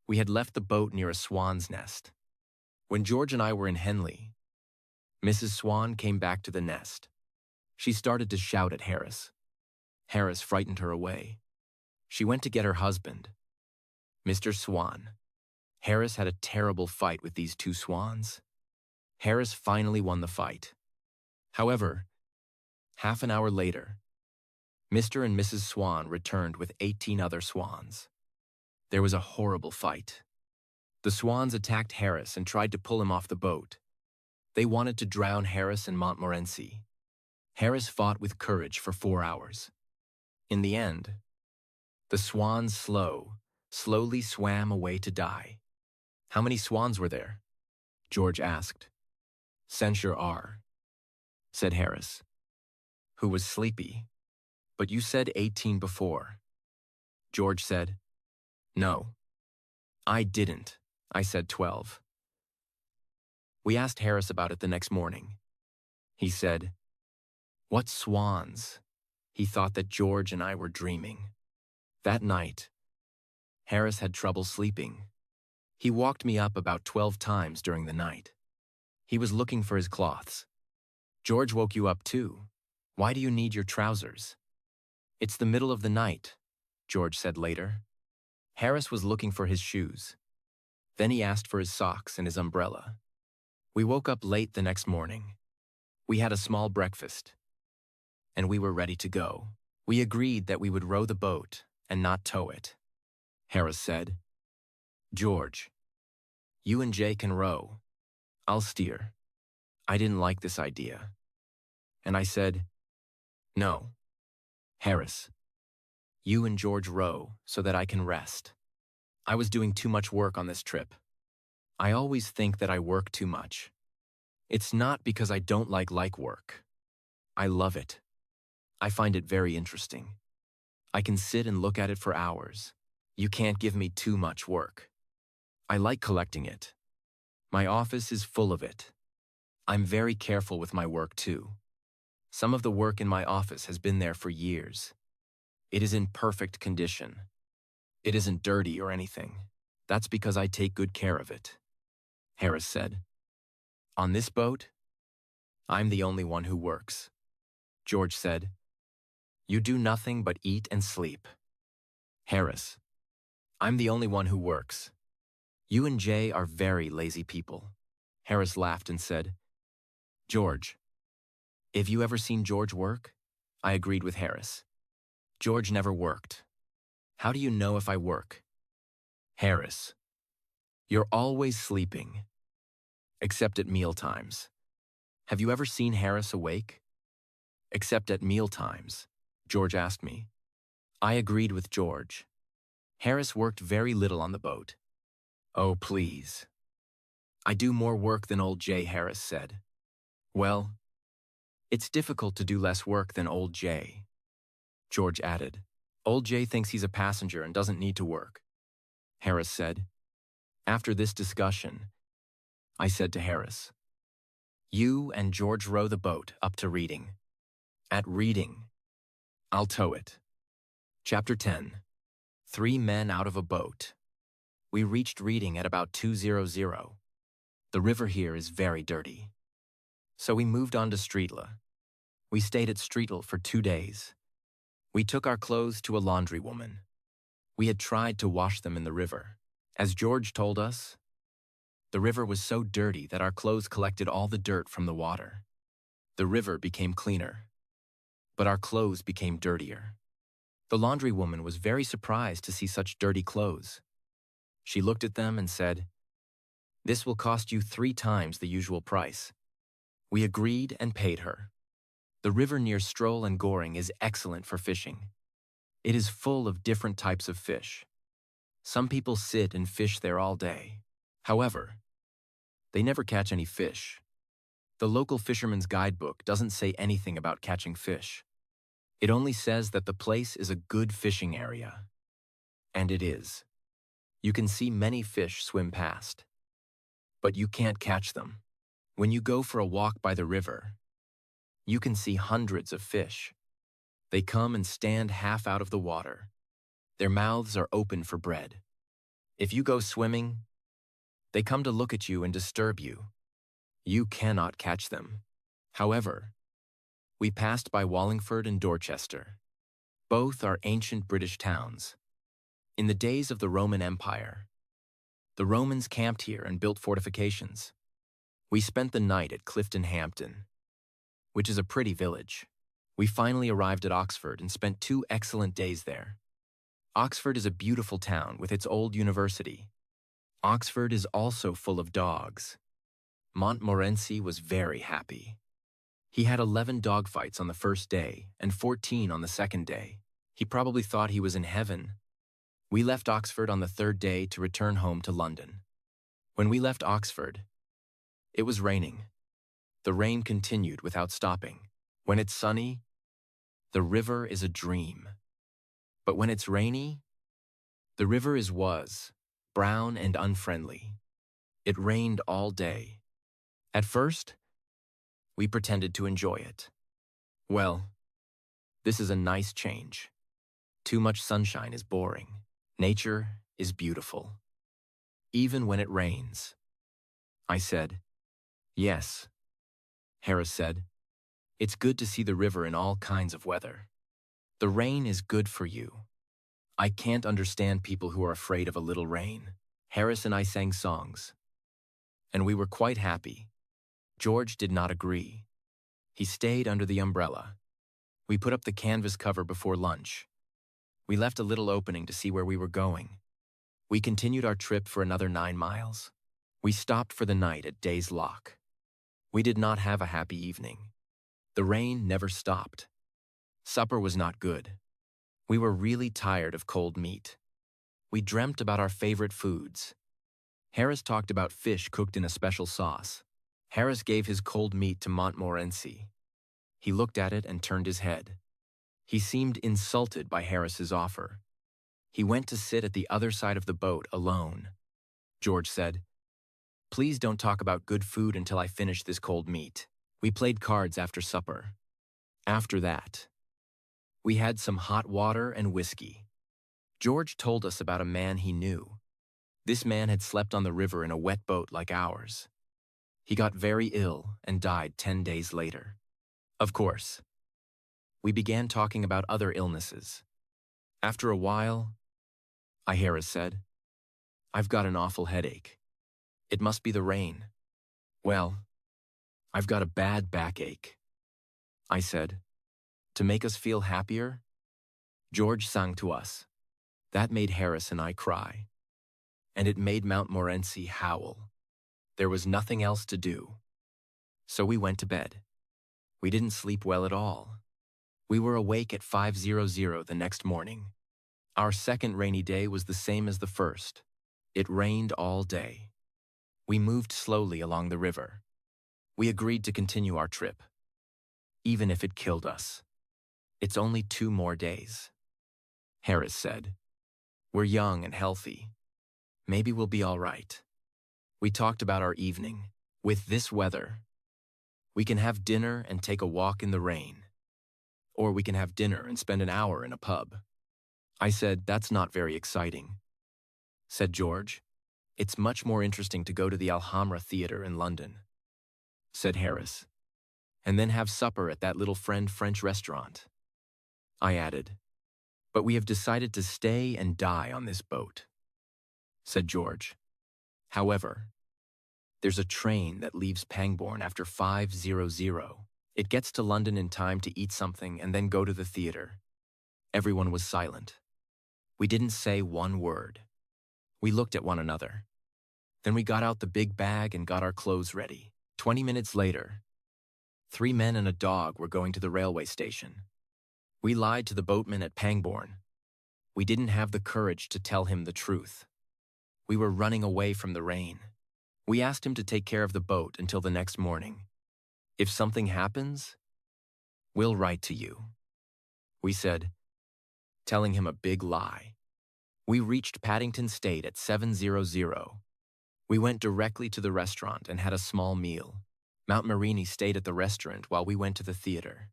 We had left the boat near a swan's nest. When George and I were in Henley, Mrs. Swan came back to the nest. She started to shout at Harris. Harris frightened her away. She went to get her husband, Mr. Swan. Harris had a terrible fight with these 2 swans. Harris finally won the fight. However, half an hour later, Mr. and Mrs. Swan returned with 18 other swans. There was a horrible fight. The swans attacked Harris and tried to pull him off the boat. They wanted to drown Harris and Morenzi. Harris fought with courage for 4 hours. In the end, the swans slowly swam away to die. "How many swans were there?" George asked. "Censure R," said Harris, who was sleepy. "But you said 18 before." George said, "No, I didn't. I said 12. We asked Harris about it the next morning. He said, "What swans?" He thought that George and I were dreaming. That night, Harris had trouble sleeping. He woke me up about 12 times during the night. He was looking for his cloths. "George woke you up too. Why do you need your trousers?" "It's the middle of the night," George said later. Harris was looking for his shoes. Then he asked for his socks and his umbrella. We woke up late the next morning. We had a small breakfast, and we were ready to go. We agreed that we would row the boat and not tow it. Harris said, "George, you and Jay can row. I'll steer." I didn't like this idea, and I said, "No. Harris, you and George row so that I can rest. I was doing too much work on this trip. I always think that I work too much. It's not because I don't like work. I love it. I find it very interesting. I can sit and look at it for hours. You can't give me too much work. I like collecting it. My office is full of it. I'm very careful with my work too. Some of the work in my office has been there for years. It is in perfect condition. It isn't dirty or anything. That's because I take good care of it," Harris said. "On this boat, I'm the only one who works." George said, "You do nothing but eat and sleep." Harris, "I'm the only one who works. You and Jay are very lazy people." Harris laughed and said, "George, have you ever seen George work?" I agreed with Harris. "George never worked. How do you know if I work?" Harris, You're always sleeping, except at mealtimes. Have you ever seen Harris awake? Except at mealtimes, George asked me. I agreed with George. Harris worked very little on the boat. Oh, please. I do more work than old Jay, Harris said. Well, it's difficult to do less work than old Jay, George added. Old Jay thinks he's a passenger and doesn't need to work, Harris said. After this discussion, I said to Harris, you and George row the boat up to Reading. At Reading, I'll tow it. Chapter 10. 3 men out of a boat. We reached Reading at about 2:00. The river here is very dirty. So we moved on to Streetla. We stayed at Streetle for 2 days. We took our clothes to a laundry woman. We had tried to wash them in the river. As George told us, the river was so dirty that our clothes collected all the dirt from the water. The river became cleaner, but our clothes became dirtier. The laundry woman was very surprised to see such dirty clothes. She looked at them and said, "This will cost you 3 times the usual price." We agreed and paid her. The river near Stroll and Goring is excellent for fishing. It is full of different types of fish. Some people sit and fish there all day. However, they never catch any fish. The local fisherman's guidebook doesn't say anything about catching fish. It only says that the place is a good fishing area. And it is. You can see many fish swim past, but you can't catch them. When you go for a walk by the river, you can see hundreds of fish. They come and stand half out of the water. Their mouths are open for bread. If you go swimming, they come to look at you and disturb you. You cannot catch them. However, we passed by Wallingford and Dorchester. Both are ancient British towns. In the days of the Roman Empire, the Romans camped here and built fortifications. We spent the night at Clifton Hampton, which is a pretty village. We finally arrived at Oxford and spent 2 excellent days there. Oxford is a beautiful town with its old university. Oxford is also full of dogs. Mont Morenzi was very happy. He had 11 dogfights on the first day and 14 on the second day. He probably thought he was in heaven. We left Oxford on the 3rd day to return home to London. When we left Oxford, it was raining. The rain continued without stopping. When it's sunny, the river is a dream. But when it's rainy, the river was brown and unfriendly. It rained all day. At first, we pretended to enjoy it. Well, this is a nice change. Too much sunshine is boring. Nature is beautiful. Even when it rains. I said, "Yes." Harris said, "It's good to see the river in all kinds of weather. The rain is good for you. I can't understand people who are afraid of a little rain." Harris and I sang songs, and we were quite happy. George did not agree. He stayed under the umbrella. We put up the canvas cover before lunch. We left a little opening to see where we were going. We continued our trip for another 9 miles. We stopped for the night at Day's Lock. We did not have a happy evening. The rain never stopped. Supper was not good. We were really tired of cold meat. We dreamt about our favorite foods. Harris talked about fish cooked in a special sauce. Harris gave his cold meat to Montmorency. He looked at it and turned his head. He seemed insulted by Harris's offer. He went to sit at the other side of the boat alone. George said, "Please don't talk about good food until I finish this cold meat." We played cards after supper. After that, we had some hot water and whiskey. George told us about a man he knew. This man had slept on the river in a wet boat like ours. He got very ill and died 10 days later. Of course, we began talking about other illnesses. After a while, Harris said, "I've got an awful headache. It must be the rain." "Well, I've got a bad backache," I said. To make us feel happier, George sang to us. That made Harris and I cry. and it made Mount Morenzi howl. There was nothing else to do. So we went to bed. We didn't sleep well at all. We were awake at 5:00 the next morning. Our second rainy day was the same as the first. It rained all day. We moved slowly along the river. We agreed to continue our trip, even if it killed us. It's only 2 more days. Harris said, "We're young and healthy. Maybe we'll be all right." We talked about our evening. With this weather, we can have dinner and take a walk in the rain. Or we can have dinner and spend an hour in a pub. I said, "That's not very exciting." Said George, "It's much more interesting to go to the Alhambra Theatre in London." Said Harris, "And then have supper at that little friend French restaurant." I added, "But we have decided to stay and die on this boat." Said George, "However, there's a train that leaves Pangbourne after 5:00. It gets to London in time to eat something and then go to the theater." Everyone was silent. We didn't say one word. We looked at one another. Then we got out the big bag and got our clothes ready. 20 minutes later, 3 men and a dog were going to the railway station. We lied to the boatman at Pangbourne. We didn't have the courage to tell him the truth. We were running away from the rain. We asked him to take care of the boat until the next morning. "If something happens, we'll write to you," we said, telling him a big lie. We reached Paddington State at 7:00. We went directly to the restaurant and had a small meal. Montmorenzi stayed at the restaurant while we went to the theater.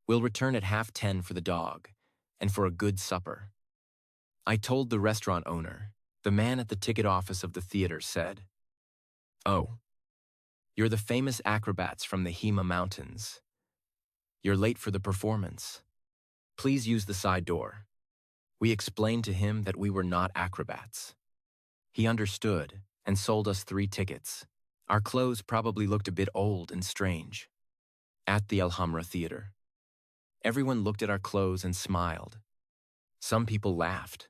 We'll return at 10:30 for the dog and for a good supper. I told the restaurant owner. The man at the ticket office of the theater said, "Oh, you're the famous acrobats from the Hema Mountains. You're late for the performance. Please use the side door." We explained to him that we were not acrobats. He understood and sold us 3 tickets. Our clothes probably looked a bit old and strange. At the Alhambra Theater, everyone looked at our clothes and smiled. Some people laughed.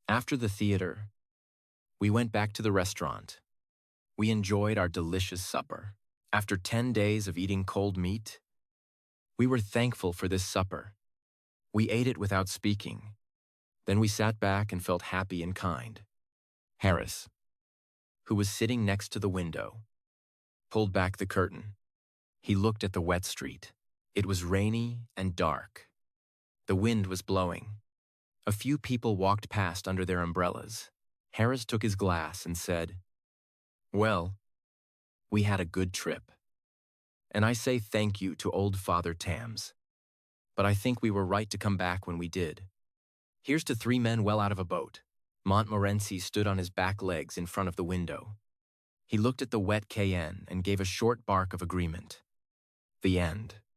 After the theater, we went back to the restaurant. We enjoyed our delicious supper. After 10 days of eating cold meat, we were thankful for this supper. We ate it without speaking. Then we sat back and felt happy and kind. Harris, who was sitting next to the window, pulled back the curtain. He looked at the wet street. It was rainy and dark. The wind was blowing. A few people walked past under their umbrellas. Harris took his glass and said, "Well, we had a good trip. And I say thank you to old Father Tams. But I think we were right to come back when we did. Here's to 3 men well out of a boat." Montmorenzi stood on his back legs in front of the window. He looked at the wet cayenne and gave a short bark of agreement. The end.